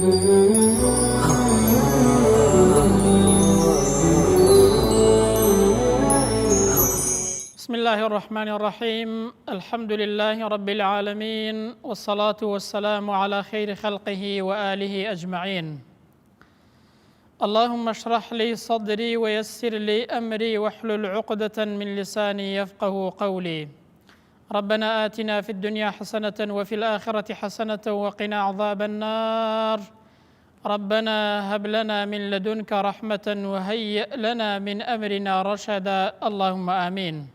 بسم الله الرحمن الرحيم. الحمد لله رب العالمين، والصلاة والسلام على خير خلقه وآله أجمعين. اللهم اشرح لي صدري ويسر لي أمري واحلل عقدة من لساني يفقه قولي. ربنا آتنا في الدنيا حسنة وفي الآخرة حسنة وقنا عذاب النار. ربنا هب لنا من لدنك رحمة وهيئ لنا من أمرنا رشدا. اللهم آمين.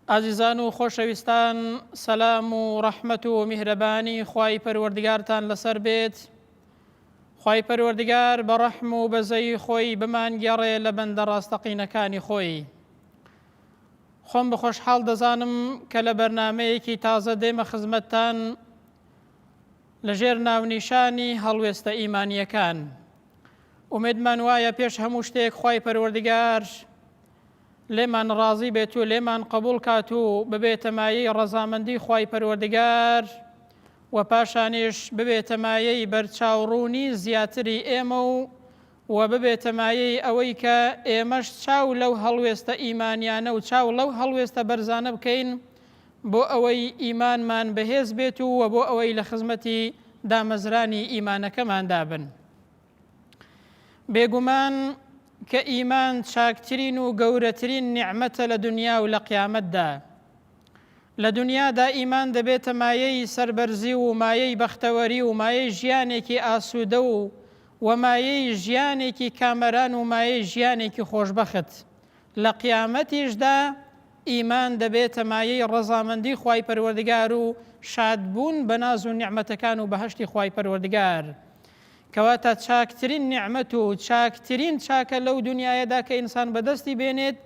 عزیزان و خۆشەویستان، سەلام و ڕەحمەت و میهرەبانی خوای پەروەردگارتان لەسەر بێت. خوای پەروەردگار بە ڕەحم و بەزەی خۆی بمانگەڕێ لە بەندە ڕاستەقینەکانی خۆی. خۆم بە خۆشحاڵ دەزانم کە لە بەرنامەیەکی تازە دێمە خزمەتتان لەژێر ناونیشانی هەڵوێستە ئیمانیەکان. ئومێدمان وایە پێش هەموو شتێک خوای پەروەردگار لێمان ڕازی بێت و لێمان قبول کات و ببێتە مایەی ڕەزامەندی خوای پەروەردگار و پاشانیش ببێتە مایەی بەرچاوڕوونی زیاتری ئێمە و ببێتە مایەی ئەوەی کە ئێمەش چاو لەو هەڵوێستە ئیمانیانە و چاو لەو هەڵوێستە بەرزانە بکەین بۆ ئەوەی ئیمانمان بەهێز بێت و بۆ ئەوەی لە خزمەتی دامەزرانی ئیمانەکەماندا بن. بێگومان کە ئیمان چاکترین و گەورەترین نیعمەتە لە دنیا و لە قیامەتدا. لە دنیادا ئیمان دەبێتە مایەی سەربەرزی و مایەی بەختەوەری و مایەی ژیانێکی ئاسوودە و مایەی ژیانێکی کامەران و مایەی ژیانێکی خۆشبەخت. لە قیامەتیشدا ئیمان دەبێتە مایەی ڕەزامەندی خوای پەروەردگار و شادبوون بە ناز و نیعمەتەکان و بەهەشتی خوای پەروەردگار. کەواتە چاکترین نیعمەت و چاکترین چاکە لەو دنیایەدا کە ئینسان بەدەستی بێنێت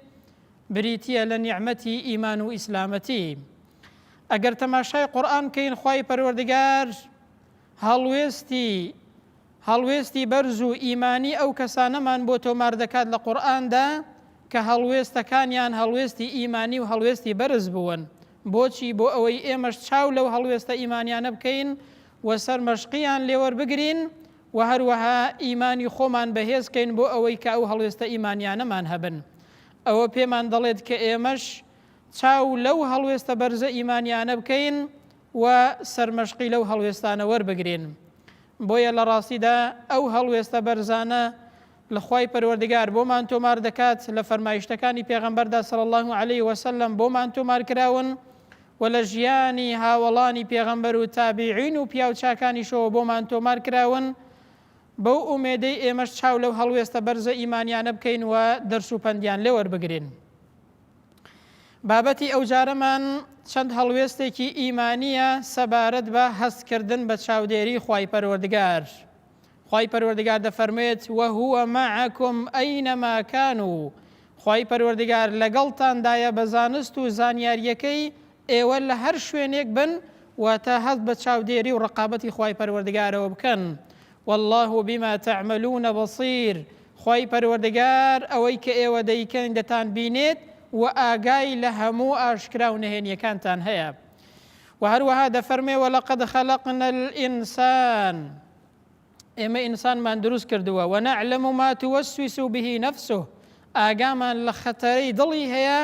بریتیە لە نیعمەتی ئیمان و ئیسلامەتی. ئەگەر تەماشای قورئان بکەین، خوای پەروەردگار هەڵوێستی بەرز و ئیمانی ئەو کەسانەمان بۆ تۆمار دەکات لە قورئاندا کە هەڵوێستەکانیان هەڵوێستی ئیمانی و هەڵوێستی بەرز بوون. بۆچی؟ بۆ ئەوەی ئێمەش چاو لەو هەڵوێستە ئیمانیانە بکەین و سەرمەشقیان لێوەربگرین و هەروەها ئیمانی خۆمان بەهێزکەین بۆ ئەوەی کە ئەو هەڵوێستە ئیمانیانەمان هەبن. ئەوە پێمان دەڵێت کە ئێمەش چاو لەو هەڵوێستە بەرزە ئیمانیانە بکەین و سەرمەشقی لەو هەڵوێستانە وەربگرین. بۆیە لە ڕاستیدا ئەو هەڵوێستە بەرزانە لە خوای پەروەردگار بۆمان تۆمار دەکات، لە فەرمایشتەکانی پێغەمبەردا صلی الله علیه وسلم بۆمان تۆمار کراون و لە ژیانی هاوڵانی پێغەمبەر و تابعین و پیاوچاکانیشەوە بۆمان تۆمار کراون. بەو ئومێدەی ئێمەش چاو لەو هەڵوێستە بەرزە ئیمانیانە بکەین و دەرس و پەندیان لێ وەربگرین. بابەتی ئەو جارەمان چەند هەڵوێستێکی ئیمانیە سەبارەت بە هەستکردن بە چاودێری خوای پەروەردگار. خوای پەروەردگار دەفەرمێت وەهوە مەعەکم ئەینەما کانوا. خوای پەروەردگار لەگەڵتاندایە بە زانست و زانیاریەکەی ئێوە لە هەر شوێنێک بن واتە هەست بە چاودێری و ڕقابەتی خوای پەروەردگارەوە بکەن. والله بما تعملون بصير. خوای پەروەردگار ئەوەی کە ئێوە دەیکەن دەتان بینێت و ئاگای لە هەموو ئاشکرا و نهێنیەکانتان هەیە. و هەروەها دەفەرمێ وەلەقەد خەلەقنا الئینسان. ئێمە ئینسانمان دروست کردووە و نەعلەم ما توەسوس به نەفسه. ئاگامان لە خەتەرەی دڵی هەیە،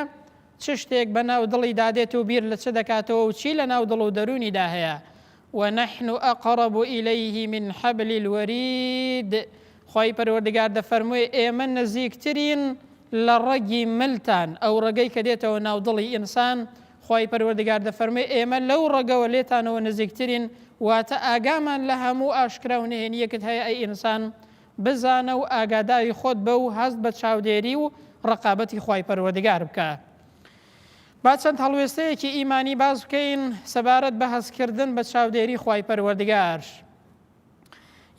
چ شتێک بەناو دڵی دادێت و بیر لە چ دەکاتەوە و چی لە ناو دڵ و دەرونیدا هەیە. ونحن أقرب إليه من حبل الوريد. خوای پەروەردگار دەفەرمووی ئێمە نزیکترین لە ڕەگی ملتان، ئەو ڕەگەی کە دێتەوە ناو دڵی ئینسان. خوای پەروەردگار دەفەرمووی ئێمە لەو ڕەگەوە لێتانەوە نزیکترین، واتە ئاگامان لە هەموو ئاشکرا و نهێنیەکت هەیە ئەی ئینسان، بزانە و ئاگاداری خۆت بە و هەست بە چاودێری و ڕقابەتی خوای پەروەردگار بکە. با چەند هەڵوێستەیەکی ئیمانی باز بکەین سەبارەت بە هەستکردن بە چاودێری خوای پەروەردگار.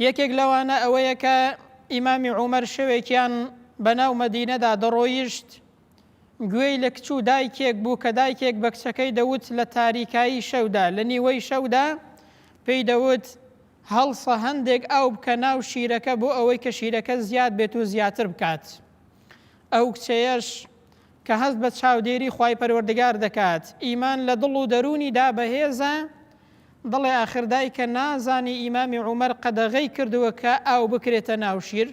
یەکێک لەوانە ئەوەیە کە ئیمامی عومەر شەوێکیان بەناو مەدینەدا دەڕۆیشت، گوێی لە کچ و دایکێک بوو کە دایکێک بە کچەکەی دەوت لە تاریکایی شەودا، لە نیوەی شەودا پێی دەوت هەڵسە هەندێک ئاو بکە ناو شیرەکە بۆ ئەوەی کە شیرەکە زیاد بێت و زیاتر بکات. ئەو کچەیەش کە هەست بە چاودێری خوای پەروەردگار دەکات، ئیمان لە دڵ و دەرونیدا بەهێزە، دڵێ ئاخر دایکە نازانی ئیمامی عومەر قەدەغەی کردووە کە ئاو بکرێتە ناو شیر.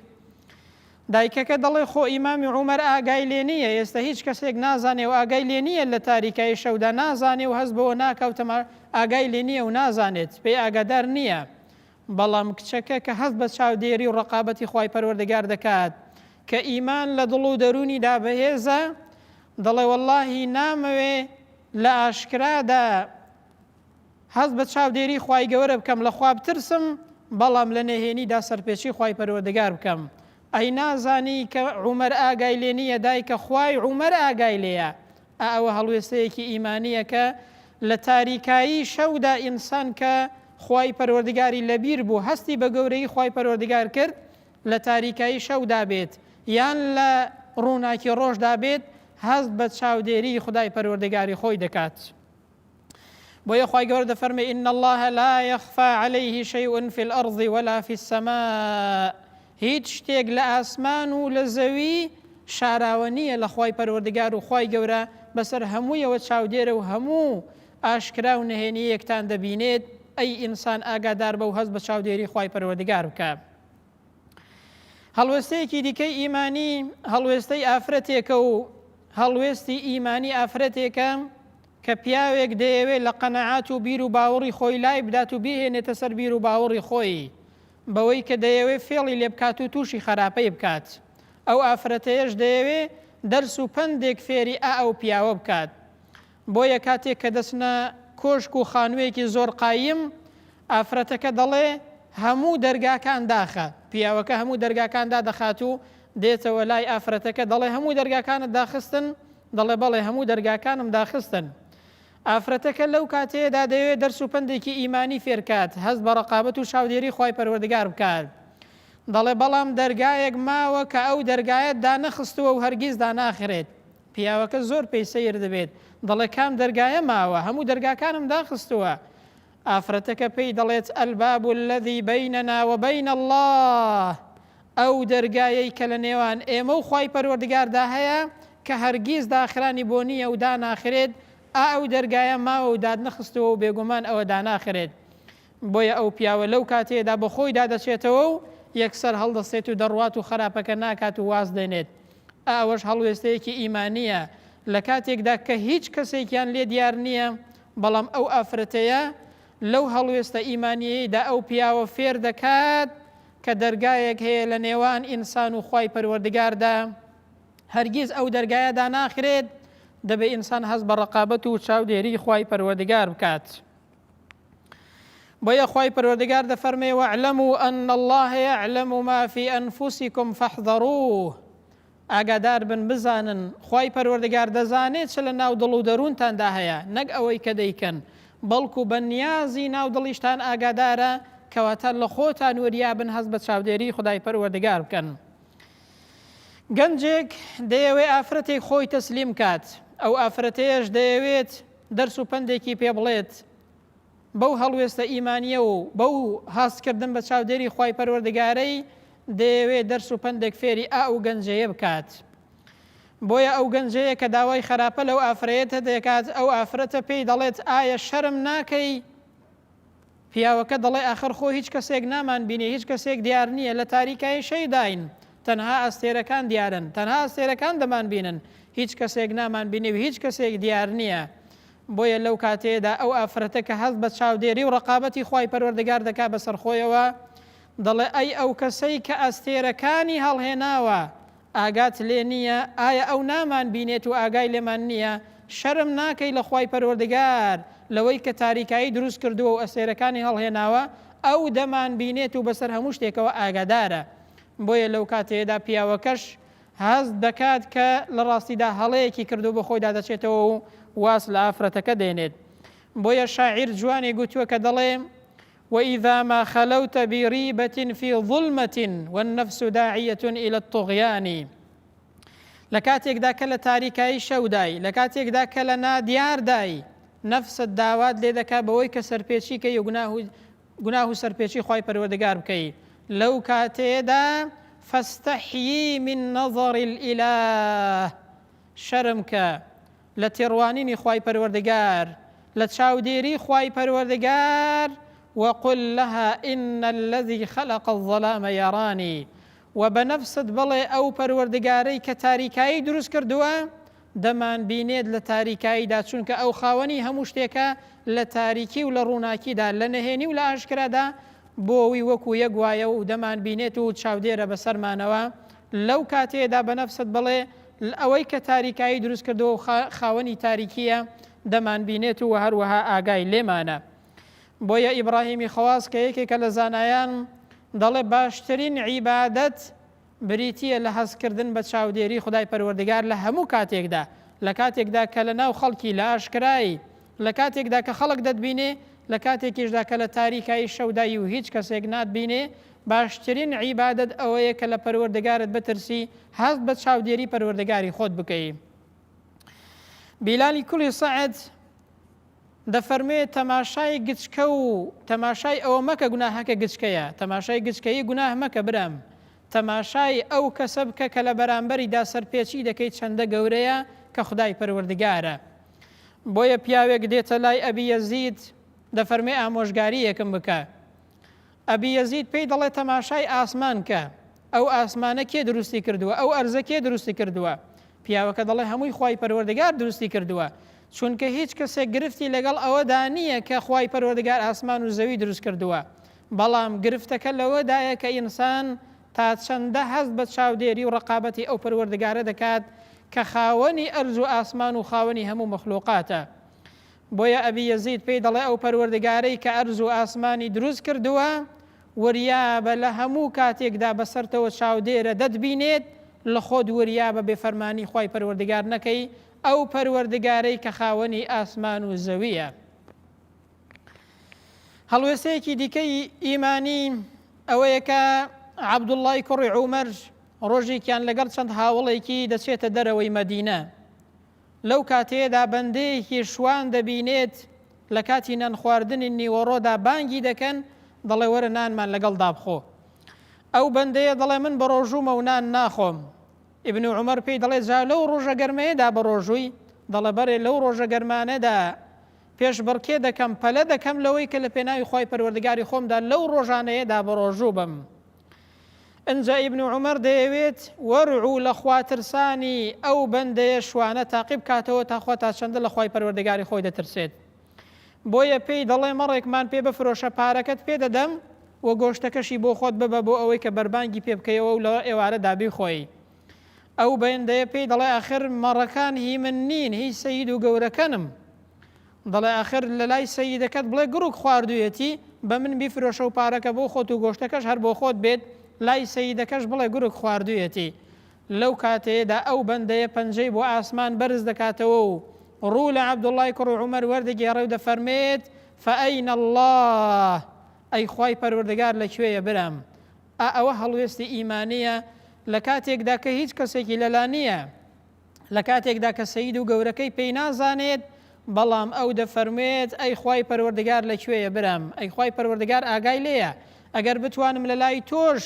دایکەکە دەڵێ خۆ ئیمامی عومەر ئاگای لێ نییە، ئێستا هیچ کەسێک نازانێ و ئاگای لێ نییە لە تاریکایی شەودا نازانێ و هەست بەوە ناکەوتەمە ئاگای لێ نییە و نازانێت پێی ئاگادار نییە. بەڵام کچەکە کە هەست بە چاودێری و ڕقابەتی خوای پەروەردگار دەکات کە ئیمان لە دڵ و دەرونیدا بەهێزە، دەڵێ وەڵڵاهی نامەوێ لە ئاشکرادا هەست بە چاودێری خوای گەورە بکەم لە خوا بترسم، بەڵام لە نەهێنیدا سەرپێچی خوای پەروەردگار بکەم. ئەی نازانی کە عومەر ئاگای لێ نییە دایکە خوای عومەر ئاگای لێیە. ئەوە هەڵوێستەیەکی ئیمانیە کە لە تاریکایی شەودا ئینسان کە خوای پەروەردگاری لەبیر بوو هەستی بە گەورەی خوای پەروەردگار کرد لە تاریکایی شەودا بێت یان لە ڕووناکی ڕۆژدا بێت هەست بە چاودێری خدای پەروەردگاری خۆی دەکات. بۆیە خوای گەورە دەفەرمێ ئین الله لا يخفى عليه شيء في الأرض ولا في السماء. هیچ شتێک لە ئاسمان و لە زەوی شاراوە نییە لە خوای پەروەردگار و خوای گەورە بەسەر هەموویەوە چاودێرە و هەموو ئاشکرا و نهێنیەکتان دەبینێت. ئەی ئینسان ئاگادار بە و هەست بە چاودێری خوای پەروەردگار بکە. هەڵوێستەیەکی دیکەی ئیمانی هەڵوێستەی ئافرەتێکە و هەڵوێستی ئیمانی ئافرەتێکە کە پیاوێک دەیەوێت لە قەنەعات و بیر و باوەڕی خۆی لای بدات و بهێنێتە سەر بیر و باوەڕی خۆی بەوەی کە دەیەوێت فێڵی لێ بکات و تووشی خراپەی بکات. ئەو ئافرەتەیەش دەیەوێت دەرس و پندێک فێری ئەو پیاوە بکات. بۆیە کاتێک کە دەچنە کۆشک و خانوویەکی زۆر قایم، ئافرەتەکە دەڵێ هەموو دەرگاکان داخە. پیاوەکە هەموو دەرگاکاندا دەخات و دێتەوە لای ئافرەتەکە دەڵێ هەموو دەرگاکانت داخستن، دەڵێ بەڵێ هەموو دەرگاکانم داخستن. ئافرەتەکە لەو کاتەیەدا دەوێت دەرس و پندێکی ئیمانی فێرکات، هەست بە ڕقابەت و چاودێری خوای پەروەردگار بکات. دەڵێ بەڵام دەرگایەک ماوە کە ئەو دەرگایەت دانەخستووە و هەرگیز داناخرێت. پیاوەکە زۆر پێی سەیر دەبێت، دەڵێ کام دەرگایە ماوە، هەموو دەرگاکانم داخستووە. ئافرەتەکە پێی دەڵێت الباب الذي بيننا وبين الله. ئەو دەرگایەی کە لە نێوان ئێمە و خوای پەروەردگاردا هەیە کە هەرگیز داخرانی بۆ نییە و داناخرێت، ئەو دەرگایە ماوە و دادنەخستەوە و بێگومان ئەوە داناخرێت. بۆیە ئەو پیاوە لەو کاتێدا بە خۆی دادەچێتەوە و یەکسەر هەڵدەستێت و دەڕوات و خراپەکە ناکات و واز دێنێت. ئەوەش هەڵوێستەیەکی ئیمانیە لە کاتێکدا کە هیچ کەسێکیان لێ دیار نییە، بەڵام ئەو ئافرەتەیە لەو هەڵوێستە ئیمانیەیەدا ئەو پیاوە فێر دەکات کە دەرگایەک هەیە لە نێوان ئینسان و خوای پەروەردگاردا، هەرگیز ئەو دەرگایەدا ناخرێت، دەبێ ئینسان هەست بە ڕقابەت و چاودێری خوای پەروەردگار بکات. بۆیە خوای پەروەردگار دەفەرمێ واعلموا أن الله يعلم ما في أنفسكم فاحذروه. ئاگادار بن بزانن خوای پەروەردگار دەزانێت چ لە ناو دڵ و دەروونتاندا هەیە، نەک ئەوەی کە دەیکەن، بەڵکو بە نیازی ناو دڵیشتان ئاگادارە کەواتە لە خۆتان وەریابن هەست بە چاودێری خدای پەروەردگار بکەن. گەنجێک دەیەوێت ئافرەتێک خۆی تەسلیم کات، ئەو ئافرەتەیەش دەیەوێت دەرس و پندێکی پێ بڵێت بەو هەڵوێستە ئیمانیە و بەو هەستکردن بە چاودێری خوای پەروەردگارەی دەیەوێت دەرس و پندێک فێری ئەو گەنجەیە بکات. بۆیە ئەو گەنجەیە کە داوای خراپە لەو ئافرەتە دەکات، ئەو ئافرەتە پێی دەڵێت ئایا شەرم ناکەی؟ پیاوەکە دەڵێ ئاخر خۆ هیچ کەسێک نامان بینێ، هیچ کەسێک دیار نییە، لە تاریکایی شەیداین، تەنها ئەستێرەکان دیارن، تەنها ئەستێرەکان دەمان بینن، هیچ کەسێک نامان بینێ و هیچ کەسێک دیار نییە. بۆیە لەو کاتێدا ئەو ئافرەتە کە هەست بە چاودێری و ڕقابەتی خوای پەروەردگار دەکات بەسەر خۆیەوە، دەڵێ ئەی ئەو کەسەی کە ئەستێرەکانی هەڵهێناوە ئاگات لێ نییە، ئایا ئەو نامان بینێت و ئاگای لێمان نییە؟ شەرم ناکەی لە خوای پەروەردگار لەوەی کە تاریکایی دروست کردووە و ئەستێرەکانی هەڵهێناوە، ئەو دەمان بینێت و بەسەر هەموو شتێکەوە ئاگادارە. بۆیە لەو کاتێدا پیاوەکەش هەست دەکات کە لە ڕاستیدا هەڵەیەکی کردو بە خۆیدا دەچێتەوە و واس لە ئافرەتەکە دێنێت. بۆیە شاعیر جوانێ گوتووە کە دەڵێ وإذا ما خلوت بريبة في ظلمة والنفس داعية إلى الطغيان. لكاتێکدا کە لە تاریکایی شەودای، لە کاتێکدا کە لە نادیاردای، نەفست داوات لێ دەکات بەوەی کە سەرپێچی کەی و گوناه و سەرپێچی خوای پەروەردگار بکەی. لەو کاتێدا فاستحيي من نظر الإله. شەرم کە لە تێڕوانینی خوای پەروەردگار، لە چاودێری خوای پەروەردگار وقل لها إن الذي خلق الظلام يراني و بەنەفست بڵێ ئەو پەروەردگارەی کە تاریکایی دروست کردووە دەمان بینێت لە تاریکاییدا، چونکە ئەو خاوەنی هەموو شتێکە لە تاریکی و لە ڕووناکیدا لە نەهێنی و لە ئاشکرادا بۆەوەی وەکو یەک وایە و دەمان بینێت و چاودێرە بەسەرمانەوە. لەو کاتێدا بەنەفست بڵێ ئەوەی کە تاریکایی دروست کردەوە و خاوەنی تاریکیە دەمان بینێت و هەروەها ئاگای لێمانە. بۆیە ئیبراهیمی خەواس کە یەکێکە لە زانایان دەڵێ باشترین عیبادەت بریتیە لە هەستکردن بە چاودێری خدای پەروەردگار لە هەموو کاتێکدا، لە کاتێکدا کە لە ناو خەڵکی لە ئاشکرایی، لە کاتێکدا کە خەڵک دەتبینێ، لە کاتێکیشدا کە لە تاریکایی شەودایی و هیچ کەسێک ناتبینێ. باشترین عیبادەت ئەوەیە کە لە پەروەردگارت بترسی، هەست بە چاودێری پەروەردگاری خۆت بکەی. بیلالی کوڵی سەعد دەفەرمێت تەماشای گچکە و تەماشای ئەوە مەکە گوناهەکە گچکەیە، تەماشای گچکەیی گوناه مەکە برام، تەماشای ئەو کەسە بکە کە لە بەرامبەریدا سەرپێچی دەکەیت چەندە گەورەیە کە خدای پەروەردگارە. بۆیە پیاوێک دێتە لای ئەبی یەزید دەفەرمێ ئامۆژگاری یەکم بکە. ئەبی یەزید پێی دەڵێ تەماشای ئاسمان کە، ئەو ئاسمانە کێ دروستی کردووە، ئەو ئەرزە کێ دروستی کردووە؟ پیاوەکە دەڵێ هەمووی خوای پەروەردگار دروستی کردووە، چونکە هیچ کەسێک گرفتی لەگەڵ ئەوەدا نییە کە خوای پەروەردگار ئاسمان و زەوی دروست کردووە، بەڵام گرفتەکە لەوەدایە کە ئینسان تا چەندە هەست بە چاودێری و ڕقابەتی ئەو پەروەردگارە دەکات کە خاوەنی ئەرز و ئاسمان و خاوەنی هەموو مەخلوقاتە. بۆیە ئەبی یەزید پێی دەڵێ ئەو پەروەردگارەی کە ئەرز و ئاسمانی دروست کردووە وریابە لە هەموو کاتێکدا بەسەرتەوە چاودێرە دەتبینێت لە خۆت وریابە بێفەرمانی خوای پەروەردگار نەکەی، ئەو پەروەردگارەی کە خاوەنی ئاسمان و زەویە. هەڵوێستەیەکی دیکەی ئیمانی ئەوەیە کە عەبدوڵڵای کوڕی عومەر ڕۆژێکیان لەگەڵ چەند هاوڵێکی دەچێتە دەرەوەی مەدینە. لەو کاتێدا بەندەیەکی شوان دەبینێت لە کاتی نان خواردنی نیوەڕۆدا بانگی دەکەن، دەڵێ وەرە نانمان لەگەڵ دابخۆ. ئەو بەندەیە دەڵێ من بە ڕۆژوومە و نان ناخۆم. ئیبن عومەر پێی دەڵێ جا لەو ڕۆژە گەرمەیەدا بە ڕۆژووی؟ دەڵێ بەرێ لەو ڕۆژە گەرمانەدا پێش بڕکێ دەکەم، پەلە دەکەم لەوەی کە لە پێناوی خوای پەروەردگاری خۆمدا لەو ڕۆژانەیەدا بە ڕۆژوو بم. ئەنجا ئیبن عومەر دەیەوێت وەرعوو لە خواترسانی ئەو بەندەیە شوانە تاقیب کاتەوە تاخوا تا چەندە لە خوای پەروەردگاری خۆی دەترسێت. بۆیە پێی دەڵێ مەڕێکمان پێ بفرۆشە، پارەکەت پێ دەدەم و گۆشتەکەشی بۆ خۆت ببە بۆ ئەوەی کە بەربانگی پێ بکەیەوە و لە ئێوارەدا بیخۆی. ئەو بەندەیە پێی دەڵێ ئاخر مەڕەکان هی من نین، هی سەید و گەورەکەنم. دەڵێ ئاخر لە لای سەیدەکەت بڵێ گڕوک خواردوویەتی بە من بیفرۆشە و پارەکە بۆ خۆت و گۆشتەکەش هەر بۆ خۆت بێت، لای سەیدەکەش بڵێ گورک خواردوویەتی. لەو کاتەیەدا ئەو بەندەیە پەنجەی بۆ ئاسمان بەرز دەکاتەوە و ڕوو لە عەبدوڵڵای کوڕی عومەر وەردەگێڕێ و دەفەرمێت فەئەین الله، ئەی خوای پەروەردگار لەکوێیە برام؟ ئەوە هەڵوێستی ئیمانیە لە کاتێکدا کە هیچ کەسێکی لەلا نییە، لە کاتێکدا کە سەید و گەورەکەی پێی نازانێت، بەڵام ئەو دەفەرمێت ئەی خوای پەروەردگار لەکوێیە برام؟ ئەی خوای پەروەردگار ئاگای لێیە، ئەگەر بتوانم لە لای تۆش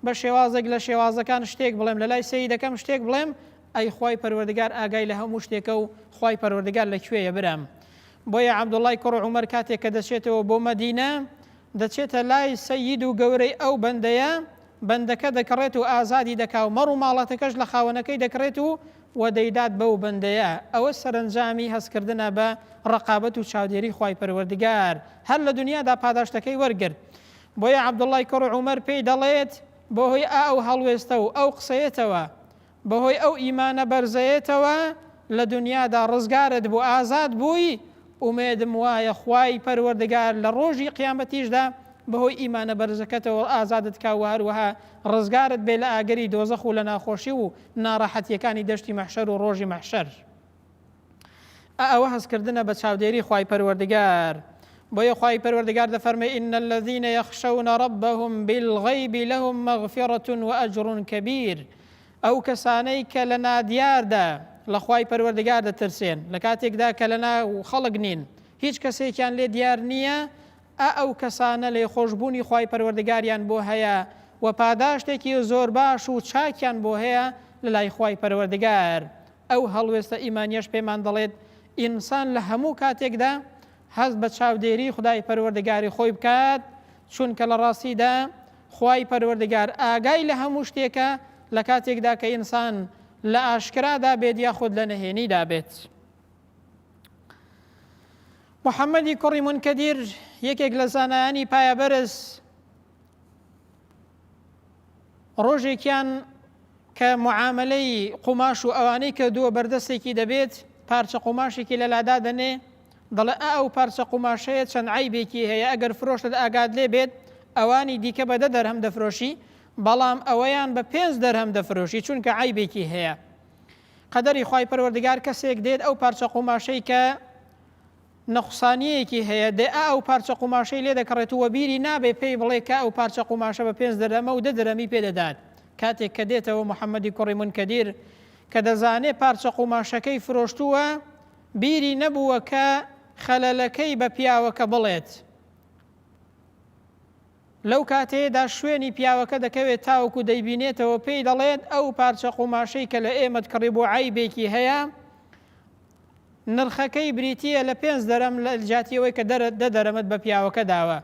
بە شێوازێک لە شێوازەکان شتێک بڵێم، لە لای سەیدەکەم شتێک بڵێم، ئەی خوای پەروەردگار ئاگای لە هەموو شتێکە و خوای پەروەردگار لەکوێیە برام. بۆیە عەبدوڵڵای کوڕی عومەر کاتێک کە دەچێتەوە بۆ مەدینە دەچێتە لای سەید و گەورەی ئەو بەندەیە، بەندەکە دەکڕێت و ئازادی دەکا و مەڕ و ماڵەتەکەش لە خاوەنەکەی دەکرێت و وەدەیدات بەو بەندەیە. ئەوە سەرنجامی هەستکردنە بە ڕقابەت و چاودێری خوای پەروەردگار، هەر لە دنیادا پاداشتەکەی وەرگرت. بۆیە عەبدوڵڵای کوڕی عومەر پێی دەڵێت بەهۆی ئەو هەڵوێستە و ئەو قسەیەتەوە، بەهۆی ئەو ئیمانە بەرزەیەتەوە لە دنیادا ڕزگارت بوو، ئازاد بووی، ئومێدم وایە خوای پەروەردگار لە ڕۆژی قیامەتیشدا بەهۆی ئیمانە بەرزەکەتەوە ئازادت کا و هەروەها ڕزگارت بێ لە ئاگەری دۆزەخ و لە ناخۆشی و ناڕەحەتیەکانی دەشتی مەحشەر و ڕۆژی مەحشەر. ئەوە هەستکردنە بە چاودێری خوای پەروەردگار. بۆیە خوای پەروەردگار دەفەرمێ ئین الذین یەخشەون ربهم بالغیب لهم مەغفرة وأجر کەبیر. ئەو کەسانەی کە لە نادیاردا لە خوای پەروەردگار دەترسێن، لە کاتێکدا کە لە ناو خەڵک نین، هیچ کەسێکیان لێ دیار نییە، ئەو کەسانە لێ خۆشببوونی خوای پەروەردگاریان بۆ هەیە و پاداشتێکی زۆر باش و چاکیان بۆ هەیە لە لای خوای پەروەردگار. ئەو هەڵوێستە ئیمانیەش پێمان دەڵێت ئینسان لە هەموو کاتێکدا هەست بە چاودێری خدای پەروەردگاری خۆی بکات، چونکە لە ڕاستیدا خوای پەروەردگار ئاگای لە هەموو شتێکە لە کاتێکدا کە ئینسان لە ئاشکرادا بێت یاخود لە نەهێنیدا بێت. محەممەدی کوڕی منکەدیر یەکێک لە زانایانی پایەبەرز ڕۆژێکیان کە معاملەی قوماش و ئەوانەی کردووە بەردەستێکی دەبێت پارچە قوماشێکی لە لادا دەنێ، دەڵێ ئەو پارچە قوماشەیە چەند عیبێکی هەیە، ئەگەر فرۆشت ئاگاد لێ بێت ئەوانی دیکە بە 10 دەرهەم دەفرۆشی، بەڵام ئەوەیان بە 5 دەرهەم دەفرۆشی چونکە عیبێکی هەیە. قەدەری خوای پەروەردگار کەسێک دێت ئەو پارچە قوماشەی کە نەخسانیەکی هەیە دێ ئەو پارچە قوماشەی لێ دەکڕێتەوە بیری نابێ پێی بڵێ کە ئەو پارچە قوماشە بە 5 دەرهەمە و 10 دەرهەمی پێدەدات. کاتێک کە دێتەوە محەممەدی کوڕی منکەدیر کە دەزانێت پارچە قوماشەکەی فرۆشتووە، بیری نەبووە کە خەلەلەکەی بە پیاوەکە بڵێت. لەو کاتەیەدا شوێنی پیاوەکە دەکەوێت تاوەکو دەیبینێتەوە، پێی دەڵێت ئەو پارچە قوماشەی کە لە ئێمەت کڕی بۆ عیبێکی هەیە نرخەکەی بریتیە لە 5 دەرەم لە جاتیەوەی کە 10 دەرەمت بە پیاوەکە داوە.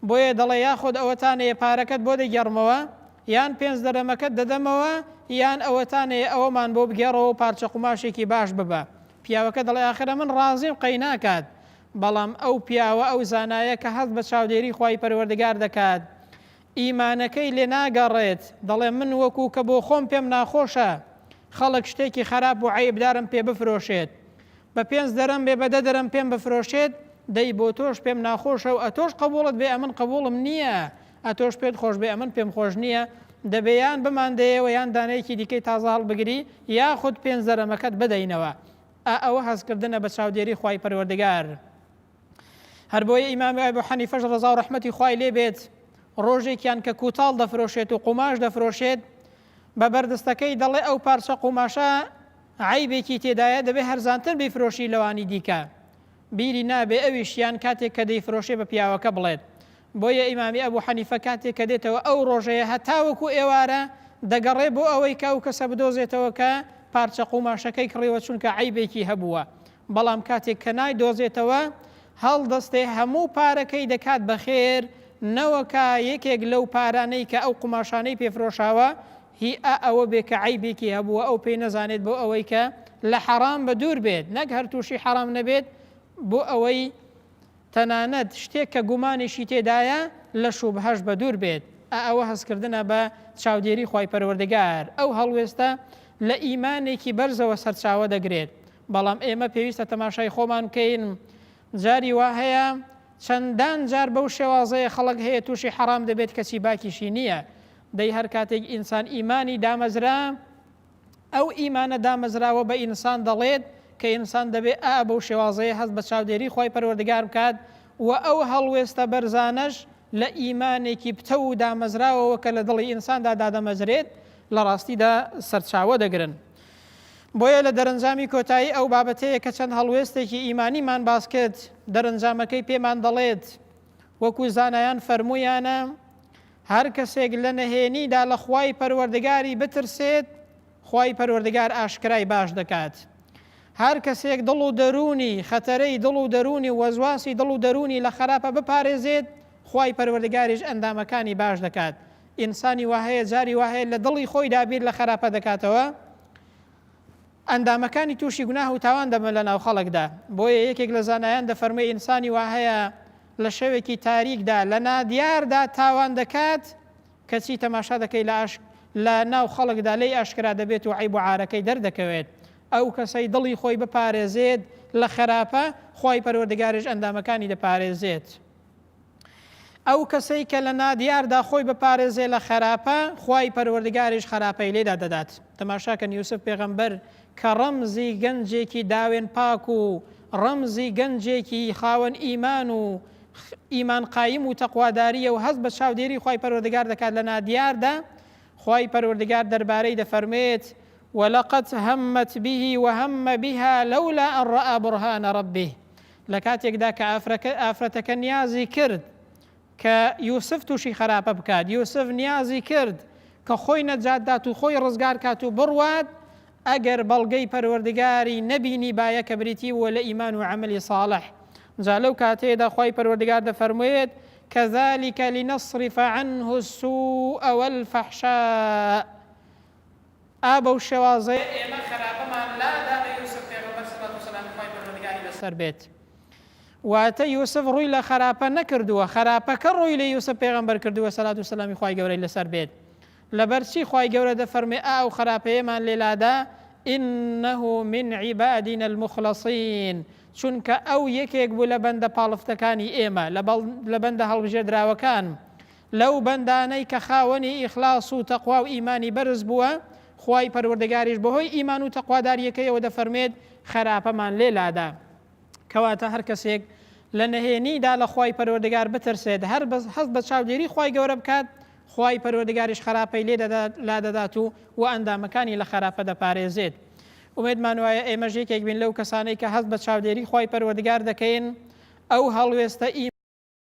بۆیە دەڵێ یاخود ئەوەتانەیە پارەکەت بۆ دەگەڕمەوە، یان 5 دەرەمەکەت دەدەمەوە، یان ئەوەتانەیە ئەوەمان بۆ بگێڕەوە پارچە قوماشێکی باش ببە. پیاوەکە دەڵێ ئاخرە من ڕازیم قەی ناکات، بەڵام ئەو پیاوە ئەو زانایە کە هەست بە چاودێری خوای پەروەردگار دەکات ئیمانەکەی لێ ناگەڕێت، دەڵێ من وەکو کە بۆ خۆم پێم ناخۆشە خەڵک شتێکی خراپ و عیبدارم پێ بفرۆشێت، بە 5 دەرەم بێ بە 10 دەرەم پێم بفرۆشێت، دەی بۆ تۆش پێم ناخۆشە و ئەتۆش قبوڵت بێ ئەمن قبوڵم نییە، ئەتۆش پێت خۆش بێ ئەمن پێم خۆش نییە، دەبێیان بماندەیەوە یان دانەیەکی دیکەی تازە هەڵبگری یاخود 5 دەرەمەکەت بدەینەوە. ئەوە هەستکردنە بە چاودێری خوای پەروەردگار. هەر بۆیە ئیمامی ئەبوو حەنیفەش ڕەزا و ڕەحمەتی خوای لێ بێت ڕۆژێکیان کە کوتاڵ دەفرۆشێت و قوماش دەفرۆشێت بە بەردەستەکەی دەڵێ ئەو پارچە قوماشە عیبێکی تێدایە دەبێ هەرزانتر بیفرۆشی لەوانی دیکە، بیری نابێ ئەویشیان کاتێک کە دەیفرۆشێ بە پیاوەکە بڵێت. بۆیە ئیمامی ئەبوو حەنیفە کاتێک کە دێتەوە ئەو ڕۆژەیە هەتاوەکو ئێوارە دەگەڕێ بۆ ئەوەی کە ئەو کەسە بدۆزێتەوە کە پارچە قوماشەکەی کڕیوە چونکە عیبێکی هەبووە، بەڵام کاتێک کە نایدۆزێتەوە هەڵدەستێ هەموو پارەکەی دەکات بەخێر، نەوەکە یەکێک لەو پارانەی کە ئەو قوماشانەی پێفرۆشاوە هی ئەوە بێ کە عیبێکی هەبووە ئەو پێی نەزانێت بۆ ئەوەی کە لە حەرام بە دوور بێت، نەک هەر تووشی حەرام نەبێت، بۆ ئەوەی تەنانەت شتێک کە گومانێکی تێدایە لە شوبهەش بە دوور بێت. ئەوە هەستکردنە بە چاودێری خوای پەروەردگار. ئەو هەڵوێستە لە ئیمانێکی بەرزەوە سەرچاوە دەگرێت، بەڵام ئێمە پێویستە تەماشای خۆمان بکەین. جاری وا هەیە چەندان جار بەو شێوازەیە خەڵک هەیە تووشی حەرام دەبێت کەسی باکیشی نییە، دەی هەر کاتێک ئینسان ئیمانی دامەزرا ئەو ئیمانە دامەزراوە بە ئینسان دەڵێت کە ئینسان دەبێت بەو شێوازەیە هەست بە چاودێری خوای پەروەردگار بکات و ئەو هەڵوێستە بەرزانەش لە ئیمانێکی پتە و دامەزراوەوە کە لە دڵی ئینساندا دادەمەزرێت لە ڕاستیدا سەرچاوە دەگرن. بۆیە لە دەرەنجامی کۆتایی ئەو بابەتەیە کە چەند هەڵوێستێکی ئیمانیمان باس کرد دەرەنجامەکەی پێمان دەڵێت وەکو زانایان فەرموویانە هەر کەسێک لە نەهێنیدا لە خوای پەروەردگاری بترسێت خوای پەروەردگار ئاشکرای باش دەکات. هەر کەسێک دڵ و دەرونی خەتەرەی دڵ و دەرونی وەزواسی دڵ و دەرونی لە خراپە بپارێزێت خوای پەروەردگاریش ئەندامەکانی باش دەکات. ئینسانی وهەیە جاری وهەیە لە دڵی خۆی دابیر لە خراپە دەکاتەوە، ئەندامەکانی تووشی گوناه و تاوان دەبن لە ناو خەڵکدا. بۆیە یەکێک لە زانایان دەفەرمووی ئینسانی وهەیە لە شەوێکی تاریکدا لە نادیاردا تاوان دەکات کەچی تەماشا دەکەی لە ناو خەڵکدا لەی ئاشکرا دەبێت و عیب و عارەکەی دەردەکەوێت. ئەو کەسەی دڵی خۆی بپارێزێت لە خراپە خوای پەروەردگاریش ئەندامەکانی دەپارێزێت. ئەو کەسەی کە لە نادیاردا خۆی بپارێزێ لە خراپە خوای پەروەردگاریش خراپەی لێدا دەدات. تەماشاکەن یوسف پێغەمبەر کە ڕەمزی گەنجێکی داوێن پاک و ڕەمزی گەنجێکی خاوەن ئیمان و ئیمان قایم و تەقواداریە و هەست بە چاودێری خوای پەروەردگار دەکات لە نادیاردا، خوای پەروەردگار دەربارەی دەفەرمێت وَلَقَدْ هَمَّتْ بِهِ وَهَمَّ بِهَا لَوْلَا أَن رَأَى بُرْهَانَ رَبِّهِ. لە کاتێکدا کە ئافرەتەکە نیازی کرد کە یوسف تووشی خراپە بکات، یوسف نیازی کرد کە خۆی نەجات و خۆی ڕزگار کات و بڕوات، ئەگەر بەڵگەی پەروەردگاری نەبینی باە کە بریتی وە لە ئیمان و عەمەلی ساڵح، جا لەو کاتێدا خوای پەروەردگار دەفەرموێت كذلك لنصرف عنه السوء والفحشاء ئابە و شێوازەیە ئێمە خراپەمان لادا بە یوسف پێغەمبەر سەڵات و سەلامی خوای پەروەردگاری لەسەر بێت واتە یوسف ڕووی لە خراپە نەکردووە خراپەکە ڕووی لە یوسف پێغەمبەر کردووە سەلات و سەلامی خوای گەورەی لەسەر بێت لەبەرچی خوای گەورە دەفەرمێ ئاو خراپەیەمان لێلادا إنه من عبادنا المخلصين چونکە ئەو یەکێک بوو لە بەندە پاڵفتەکانی ئێمە لە بەندە هەڵبژێردراوەکان لەو بەندانەی کە خاوەنی ئیخلاس و تەقوا و ئیمانی بەرز بووە خوای پەروەردگاریش بەهۆی ئیمان و تەقواداریەکەیەوە دەفەرمێت خراپەمان لێلادا کەواتە هەر کەسێک لە نەهێنیدا لە خوای پەروەردگار بترسێت هەر هەست بە چاودێری خوای گەورە بکات خوای پەروەردگاریش خراپەی لا دەدات و ئەندامەکانی لە خراپە دەپارێزێت ئومێدمان وایە ئێمەش یەکێک بین لەو کەسانەی کە هەست بە چاودێری خوای پەروەردگار دەکەین ئەو هەڵوێستە